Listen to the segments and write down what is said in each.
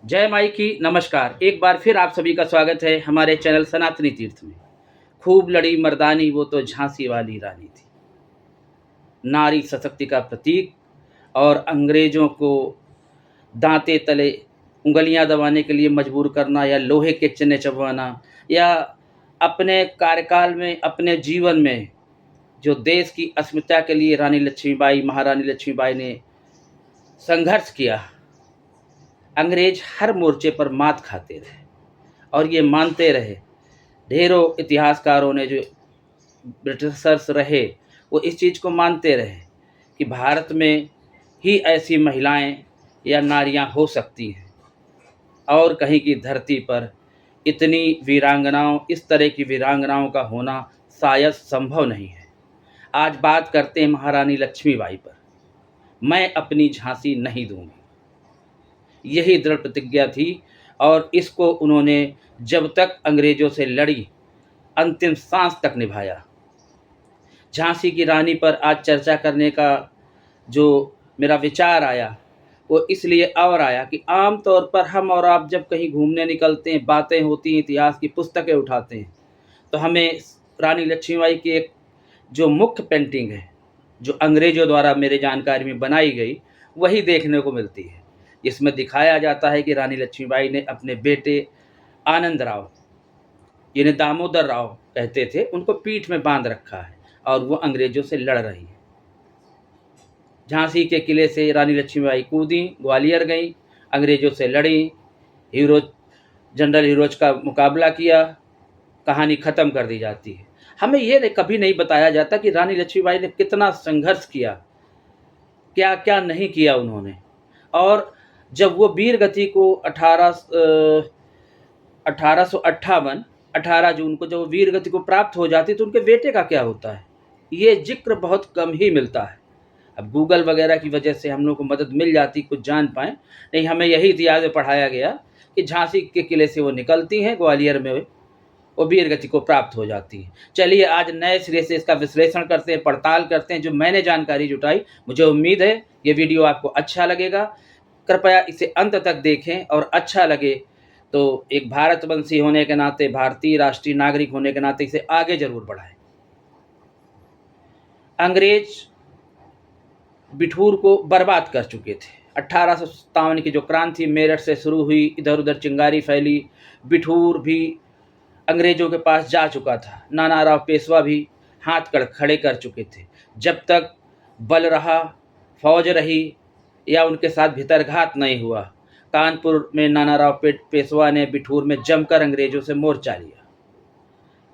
जय माई की नमस्कार। एक बार फिर आप सभी का स्वागत है हमारे चैनल सनातनी तीर्थ में। खूब लड़ी मर्दानी वो तो झांसी वाली रानी थी, नारी सशक्ति का प्रतीक। और अंग्रेजों को दांते तले उंगलियां दबाने के लिए मजबूर करना या लोहे के चने चबवाना या अपने कार्यकाल में अपने जीवन में जो देश की अस्मिता के लिए रानी लक्ष्मीबाई महारानी लक्ष्मीबाई ने संघर्ष किया। अंग्रेज हर मोर्चे पर मात खाते रहे और ये मानते रहे। ढेरों इतिहासकारों ने जो ब्रिटिशर्स रहे वो इस चीज़ को मानते रहे कि भारत में ही ऐसी महिलाएं या नारियां हो सकती हैं और कहीं की धरती पर इतनी वीरांगनाओं इस तरह की वीरांगनाओं का होना शायद संभव नहीं है। आज बात करते हैं महारानी लक्ष्मीबाई पर। मैं अपनी झांसी नहीं दूंगी, यही दृढ़ प्रतिज्ञा थी और इसको उन्होंने जब तक अंग्रेज़ों से लड़ी अंतिम सांस तक निभाया। झांसी की रानी पर आज चर्चा करने का जो मेरा विचार आया वो इसलिए और आया कि आम तौर पर हम और आप जब कहीं घूमने निकलते हैं, बातें होती हैं, इतिहास की पुस्तकें उठाते हैं, तो हमें रानी लक्ष्मीबाई की एक जो मुख्य पेंटिंग है जो अंग्रेज़ों द्वारा मेरे जानकारी में बनाई गई वही देखने को मिलती है, जिसमें दिखाया जाता है कि रानी लक्ष्मीबाई ने अपने बेटे आनंद राव, जिन्हें दामोदर राव कहते थे, उनको पीठ में बांध रखा है और वो अंग्रेज़ों से लड़ रही है। झांसी के किले से रानी लक्ष्मीबाई कूदी, ग्वालियर गई, अंग्रेज़ों से लड़ी, हीरोज जनरल हीरोज का मुकाबला किया, कहानी ख़त्म कर दी जाती है। हमें ये कभी नहीं बताया जाता कि रानी लक्ष्मीबाई ने कितना संघर्ष किया, क्या क्या नहीं किया उन्होंने। और जब वो वीर गति को 1858 18 जून को जब वीर गति को प्राप्त हो जाती तो उनके बेटे का क्या होता है, ये जिक्र बहुत कम ही मिलता है। अब गूगल वगैरह की वजह से हम लोग को मदद मिल जाती, कुछ जान पाएँ, नहीं हमें यही इतिहास में पढ़ाया गया कि झांसी के किले से वो निकलती हैं, ग्वालियर में वो वीर गति को प्राप्त हो जाती हैं। चलिए आज नए सिरे से इसका विश्लेषण करते हैं, पड़ताल करते हैं जो मैंने जानकारी जुटाई। मुझे उम्मीद है ये वीडियो आपको अच्छा लगेगा। कृपया इसे अंत तक देखें और अच्छा लगे तो एक भारतवंशी होने के नाते, भारतीय राष्ट्रीय नागरिक होने के नाते इसे आगे जरूर बढ़ाएं। अंग्रेज बिठूर को बर्बाद कर चुके थे। 1857 की जो क्रांति मेरठ से शुरू हुई, इधर उधर चिंगारी फैली, बिठूर भी अंग्रेजों के पास जा चुका था, नानाराव पेशवा भी हाथ खड़े कर चुके थे। जब तक बल रहा, फौज रही या उनके साथ भितरघात नहीं हुआ, कानपुर में नानाराव पेशवा ने बिठूर में जमकर अंग्रेजों से मोर्चा लिया।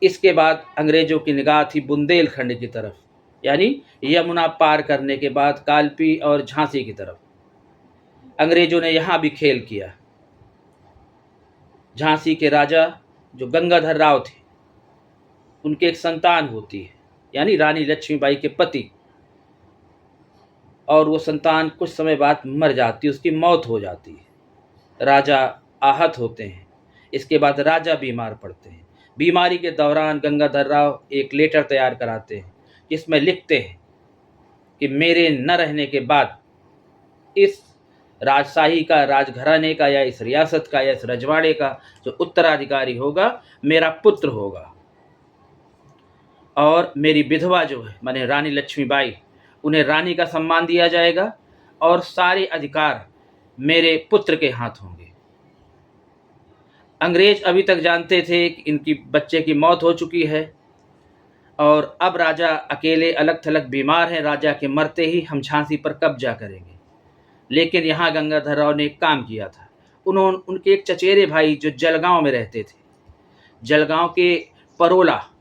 इसके बाद अंग्रेजों की निगाह थी बुंदेलखंड की तरफ, यानी यमुना पार करने के बाद कालपी और झांसी की तरफ। अंग्रेजों ने यहाँ भी खेल किया। झांसी के राजा जो गंगाधर राव थे, उनके एक संतान होती है, यानी रानी लक्ष्मीबाई के पति, और वो संतान कुछ समय बाद मर जाती है, उसकी मौत हो जाती है। राजा आहत होते हैं। इसके बाद राजा बीमार पड़ते हैं। बीमारी के दौरान गंगाधर राव एक लेटर तैयार कराते हैं जिसमें लिखते हैं कि मेरे न रहने के बाद इस राजशाही का, राजघराने का या इस रियासत का या इस रजवाड़े का जो उत्तराधिकारी होगा मेरा पुत्र होगा, और मेरी विधवा जो है माने रानी लक्ष्मीबाई, उन्हें रानी का सम्मान दिया जाएगा और सारे अधिकार मेरे पुत्र के हाथ होंगे। अंग्रेज अभी तक जानते थे कि इनकी बच्चे की मौत हो चुकी है और अब राजा अकेले अलग थलग बीमार हैं। राजा के मरते ही हम झांसी पर कब्जा करेंगे। लेकिन यहाँ गंगाधर राव ने एक काम किया था। उनके एक चचेरे भाई जो जलगांव में रहते थे, जलगांव के परोला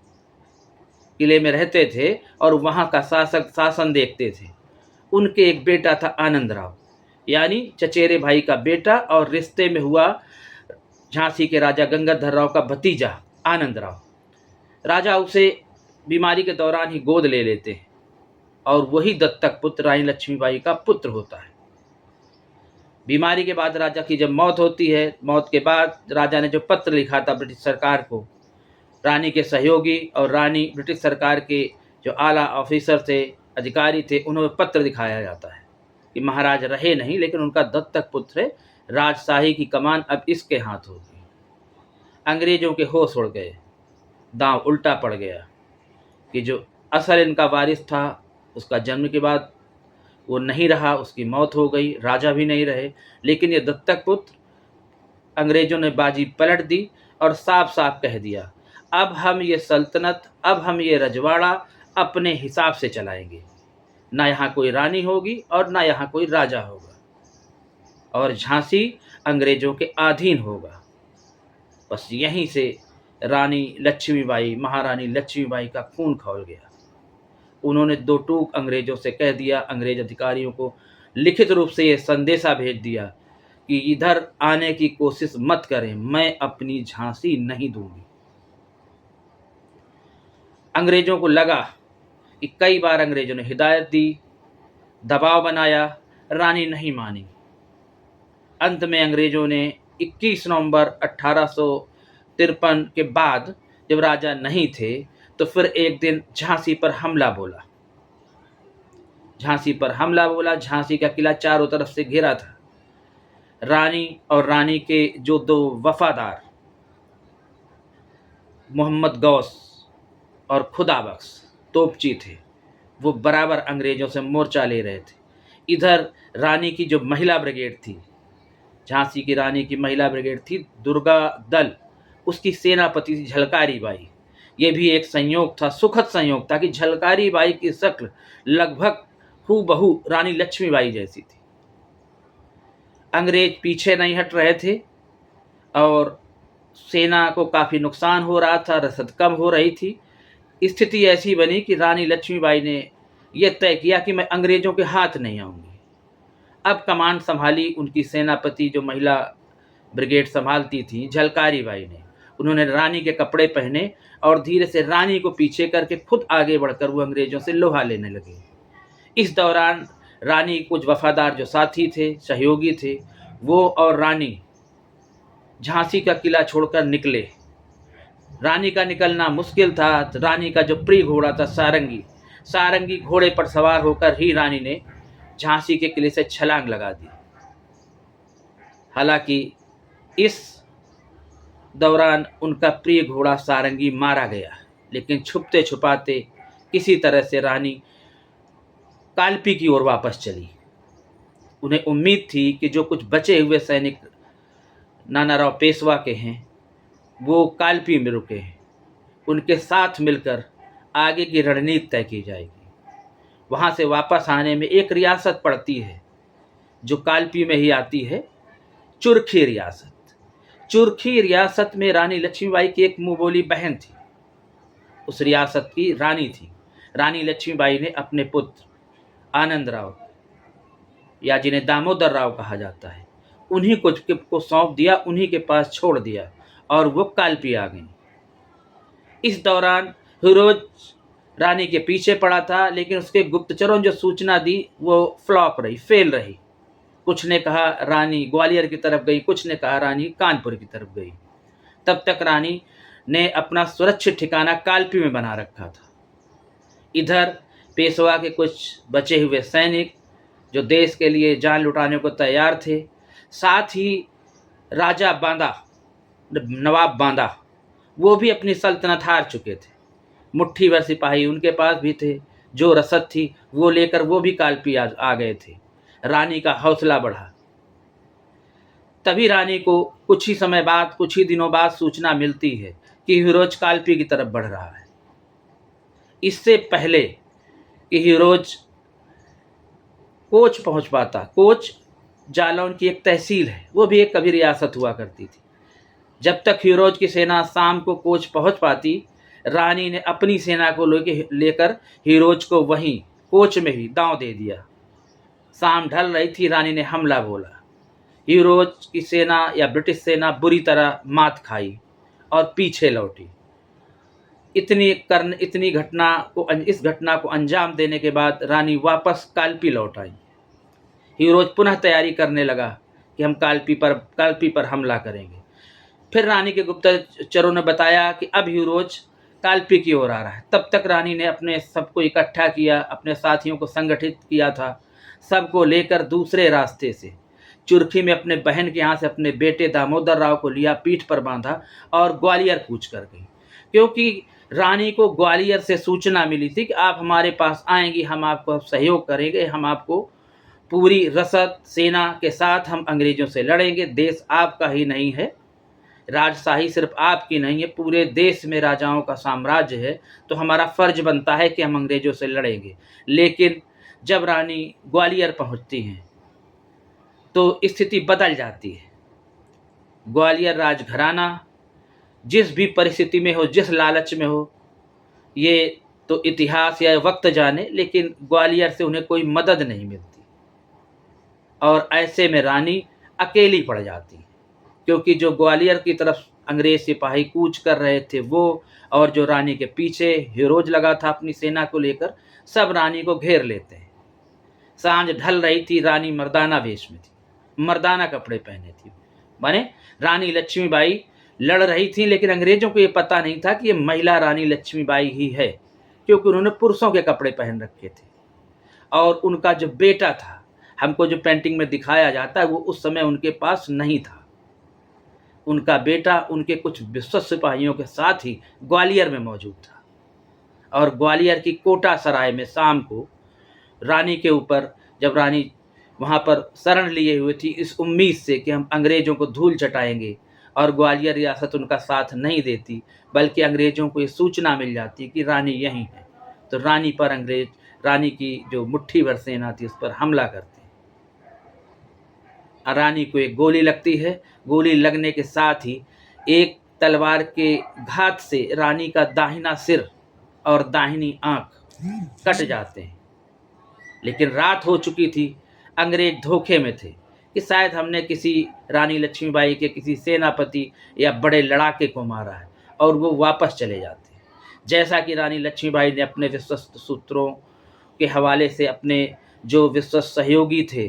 किले में रहते थे और वहाँ का शासन देखते थे, उनके एक बेटा था आनंद राव, यानी चचेरे भाई का बेटा और रिश्ते में हुआ झांसी के राजा गंगाधर राव का भतीजा आनंद राव। राजा उसे बीमारी के दौरान ही गोद ले लेते हैं और वही दत्तक पुत्र रानी लक्ष्मीबाई का पुत्र होता है। बीमारी के बाद राजा की जब मौत होती है, मौत के बाद राजा ने जो पत्र लिखा था ब्रिटिश सरकार को, रानी के सहयोगी और रानी ब्रिटिश सरकार के जो आला ऑफिसर थे, अधिकारी थे, उन्हें पत्र दिखाया जाता है कि महाराज रहे नहीं, लेकिन उनका दत्तक पुत्र है, राजशाही की कमान अब इसके हाथ होगी। अंग्रेजों के होश उड़ गए, दांव उल्टा पड़ गया कि जो असल इनका वारिस था उसका जन्म के बाद वो नहीं रहा, उसकी मौत हो गई, राजा भी नहीं रहे, लेकिन ये दत्तक पुत्र, अंग्रेजों ने बाजी पलट दी और साफ साफ कह दिया, अब हम ये सल्तनत, अब हम ये रजवाड़ा अपने हिसाब से चलाएंगे, ना यहाँ कोई रानी होगी और ना यहाँ कोई राजा होगा, और झांसी अंग्रेजों के अधीन होगा। बस यहीं से रानी लक्ष्मीबाई, महारानी लक्ष्मीबाई का खून खौल गया। उन्होंने दो टूक अंग्रेजों से कह दिया, अंग्रेज अधिकारियों को लिखित रूप से ये संदेशा भेज दिया कि इधर आने की कोशिश मत करें, मैं अपनी झांसी नहीं दूंगी। अंग्रेजों को लगा कि कई बार अंग्रेजों ने हिदायत दी, दबाव बनाया, रानी नहीं मानी। अंत में अंग्रेजों ने 21 नवंबर 1853 के बाद, जब राजा नहीं थे, तो फिर एक दिन झांसी पर हमला बोला। झांसी पर हमला बोला। झांसी का किला चारों तरफ से घिरा था। रानी और रानी के जो दो वफादार, मोहम्मद गौस और खुदाबख्श तोपची थे, वो बराबर अंग्रेजों से मोर्चा ले रहे थे। इधर रानी की जो महिला ब्रिगेड थी, झांसी की रानी की महिला ब्रिगेड थी दुर्गा दल, उसकी सेनापति थी झलकारी बाई। ये भी एक संयोग था, सुखद संयोग था कि झलकारी बाई की शक्ल लगभग हूबहू रानी लक्ष्मीबाई जैसी थी। अंग्रेज पीछे नहीं हट रहे थे और सेना को काफ़ी नुकसान हो रहा था, रसद कम हो रही थी। स्थिति ऐसी बनी कि रानी लक्ष्मीबाई ने यह तय किया कि मैं अंग्रेजों के हाथ नहीं आऊँगी। अब कमान संभाली उनकी सेनापति, जो महिला ब्रिगेड संभालती थी, झलकारी बाई ने। उन्होंने रानी के कपड़े पहने और धीरे से रानी को पीछे करके खुद आगे बढ़कर वो अंग्रेजों से लोहा लेने लगे। इस दौरान रानी कुछ वफादार जो साथी थे, सहयोगी थे, वो और रानी झांसी का किला छोड़कर निकले। रानी का निकलना मुश्किल था। रानी का जो प्रिय घोड़ा था सारंगी घोड़े पर सवार होकर ही रानी ने झांसी के किले से छलांग लगा दी। हालांकि इस दौरान उनका प्रिय घोड़ा सारंगी मारा गया, लेकिन छुपते छुपाते किसी तरह से रानी कालपी की ओर वापस चली। उन्हें उम्मीद थी कि जो कुछ बचे हुए सैनिक नानाराव पेशवा के हैं वो कालपी में रुके हैं, उनके साथ मिलकर आगे की रणनीति तय की जाएगी। वहाँ से वापस आने में एक रियासत पड़ती है जो कालपी में ही आती है, चुरखी रियासत। चुरखी रियासत में रानी लक्ष्मीबाई की एक मुँह बोली बहन थी, उस रियासत की रानी थी। रानी लक्ष्मीबाई ने अपने पुत्र आनंद राव, या जिन्हें दामोदर राव कहा जाता है, उन्हीं को सौंप दिया, उन्हीं के पास छोड़ दिया और वो कालपी आ गई। इस दौरान फिरोज रानी के पीछे पड़ा था, लेकिन उसके गुप्तचरों जो सूचना दी वो फ्लॉप रही, फेल रही। कुछ ने कहा रानी ग्वालियर की तरफ गई, कुछ ने कहा रानी कानपुर की तरफ गई। तब तक रानी ने अपना सुरक्षित ठिकाना कालपी में बना रखा था। इधर पेशवा के कुछ बचे हुए सैनिक जो देश के लिए जान लुटाने को तैयार थे, साथ ही राजा बांदा, नवाब बांदा, वो भी अपनी सल्तनत हार चुके थे। मुट्ठी भर सिपाही उनके पास भी थे, जो रसद थी वो लेकर वो भी कालपी आ गए थे। रानी का हौसला बढ़ा। तभी रानी को कुछ ही समय बाद, कुछ ही दिनों बाद सूचना मिलती है कि हीरोज कालपी की तरफ बढ़ रहा है। इससे पहले कि हीरोज कोच पहुंच पाता, कोच जालौन की एक तहसील है, वो भी एक कभी रियासत हुआ करती थी। जब तक हीरोज की सेना शाम को कोच पहुंच पाती, रानी ने अपनी सेना को लेकर हीरोज को वहीं कोच में ही दांव दे दिया। शाम ढल रही थी, रानी ने हमला बोला। हीरोज की सेना या ब्रिटिश सेना बुरी तरह मात खाई और पीछे लौटी। इस घटना को अंजाम देने के बाद रानी वापस कालपी लौट आई। हीरोज पुनः तैयारी करने लगा कि हम कालपी पर हमला करेंगे। फिर रानी के गुप्तचरों ने बताया कि अब हीरोज कालपी की ओर आ रहा है। तब तक रानी ने अपने सबको इकट्ठा किया, अपने साथियों को संगठित किया था। सबको लेकर दूसरे रास्ते से चुरखी में अपने बहन के यहाँ से अपने बेटे दामोदर राव को लिया, पीठ पर बांधा और ग्वालियर कूच कर गई। क्योंकि रानी को ग्वालियर से सूचना मिली थी कि आप हमारे पास आएंगी, हम आपको सहयोग करेंगे, हम आपको पूरी रसद सेना के साथ हम अंग्रेजों से लड़ेंगे। देश आपका ही नहीं है, राजशाही सिर्फ आपकी नहीं है, पूरे देश में राजाओं का साम्राज्य है, तो हमारा फर्ज बनता है कि हम अंग्रेजों से लड़ेंगे। लेकिन जब रानी ग्वालियर पहुंचती हैं तो स्थिति बदल जाती है। ग्वालियर राजघराना जिस भी परिस्थिति में हो, जिस लालच में हो, ये तो इतिहास या वक्त जाने, लेकिन ग्वालियर से उन्हें कोई मदद नहीं मिलती और ऐसे में रानी अकेली पड़ जाती है। क्योंकि जो ग्वालियर की तरफ अंग्रेज सिपाही कूच कर रहे थे वो, और जो रानी के पीछे हिरोज लगा था अपनी सेना को लेकर, सब रानी को घेर लेते हैं। सांझ ढल रही थी, रानी मर्दाना वेश में थी, मर्दाना कपड़े पहने थी, माने रानी लक्ष्मीबाई लड़ रही थी। लेकिन अंग्रेजों को ये पता नहीं था कि ये महिला रानी लक्ष्मीबाई ही है, क्योंकि उन्होंने पुरुषों के कपड़े पहन रखे थे। और उनका जो बेटा था, हमको जो पेंटिंग में दिखाया जाता है, वो उस समय उनके पास नहीं था। उनका बेटा उनके कुछ विश्वस्त सिपाहियों के साथ ही ग्वालियर में मौजूद था। और ग्वालियर की कोटा सराय में शाम को रानी के ऊपर, जब रानी वहाँ पर शरण लिए हुए थी इस उम्मीद से कि हम अंग्रेज़ों को धूल चटाएंगे, और ग्वालियर रियासत उनका साथ नहीं देती, बल्कि अंग्रेज़ों को ये सूचना मिल जाती कि रानी यहीं है, तो रानी पर अंग्रेज, रानी की जो मुट्ठी भर सेना थी उस पर हमला करते हैं। रानी को एक गोली लगती है। गोली लगने के साथ ही एक तलवार के घात से रानी का दाहिना सिर और दाहिनी आंख कट जाते हैं। लेकिन रात हो चुकी थी, अंग्रेज धोखे में थे कि शायद हमने किसी रानी लक्ष्मीबाई के किसी सेनापति या बड़े लड़ाके को मारा है, और वो वापस चले जाते हैं। जैसा कि रानी लक्ष्मीबाई ने अपने विश्वस्त सूत्रों के हवाले से अपने जो विश्वस्त सहयोगी थे,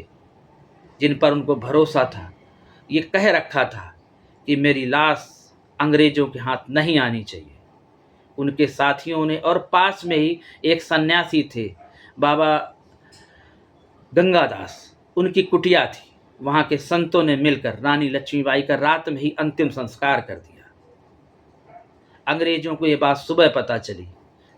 जिन पर उनको भरोसा था, ये कह रखा था कि मेरी लाश अंग्रेज़ों के हाथ नहीं आनी चाहिए। उनके साथियों ने, और पास में ही एक सन्यासी थे बाबा गंगादास, उनकी कुटिया थी, वहाँ के संतों ने मिलकर रानी लक्ष्मीबाई का रात में ही अंतिम संस्कार कर दिया। अंग्रेज़ों को ये बात सुबह पता चली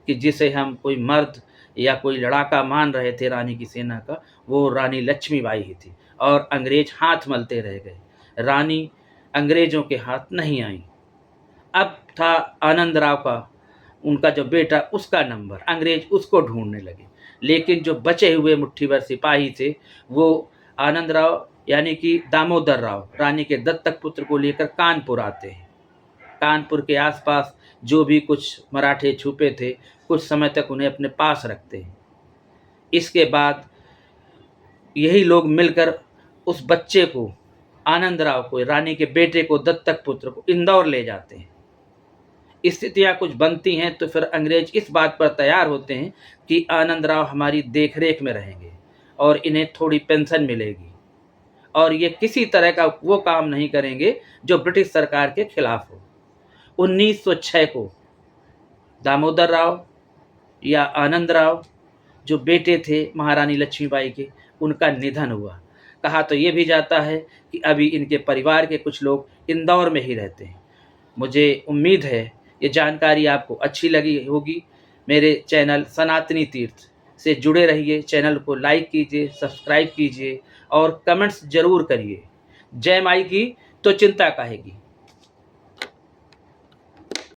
कि जिसे हम कोई मर्द या कोई लड़ाका मान रहे थे रानी की सेना का, वो रानी लक्ष्मीबाई ही थी, और अंग्रेज हाथ मलते रह गए। रानी अंग्रेज़ों के हाथ नहीं आई। अब था आनंद राव का, उनका जो बेटा, उसका नंबर। अंग्रेज उसको ढूंढने लगे, लेकिन जो बचे हुए मुट्ठी भर सिपाही थे वो आनंद राव यानी कि दामोदर राव, रानी के दत्तक पुत्र को लेकर कानपुर आते हैं। कानपुर के आसपास जो भी कुछ मराठे छुपे थे, कुछ समय तक उन्हें अपने पास रखते हैं। इसके बाद यही लोग मिलकर उस बच्चे को, आनंद राव को, रानी के बेटे को, दत्तक पुत्र को इंदौर ले जाते हैं। स्थितियाँ कुछ बनती हैं तो फिर अंग्रेज इस बात पर तैयार होते हैं कि आनंद राव हमारी देखरेख में रहेंगे और इन्हें थोड़ी पेंशन मिलेगी, और ये किसी तरह का वो काम नहीं करेंगे जो ब्रिटिश सरकार के खिलाफ हो। 1906 को दामोदर राव या आनंद राव, जो बेटे थे महारानी लक्ष्मीबाई के, उनका निधन हुआ। कहा तो ये भी जाता है कि अभी इनके परिवार के कुछ लोग इंदौर में ही रहते हैं। मुझे उम्मीद है ये जानकारी आपको अच्छी लगी होगी। मेरे चैनल सनातनी तीर्थ से जुड़े रहिए। चैनल को लाइक कीजिए, सब्सक्राइब कीजिए और कमेंट्स ज़रूर करिए। जय माई की तो चिंता काहेगी।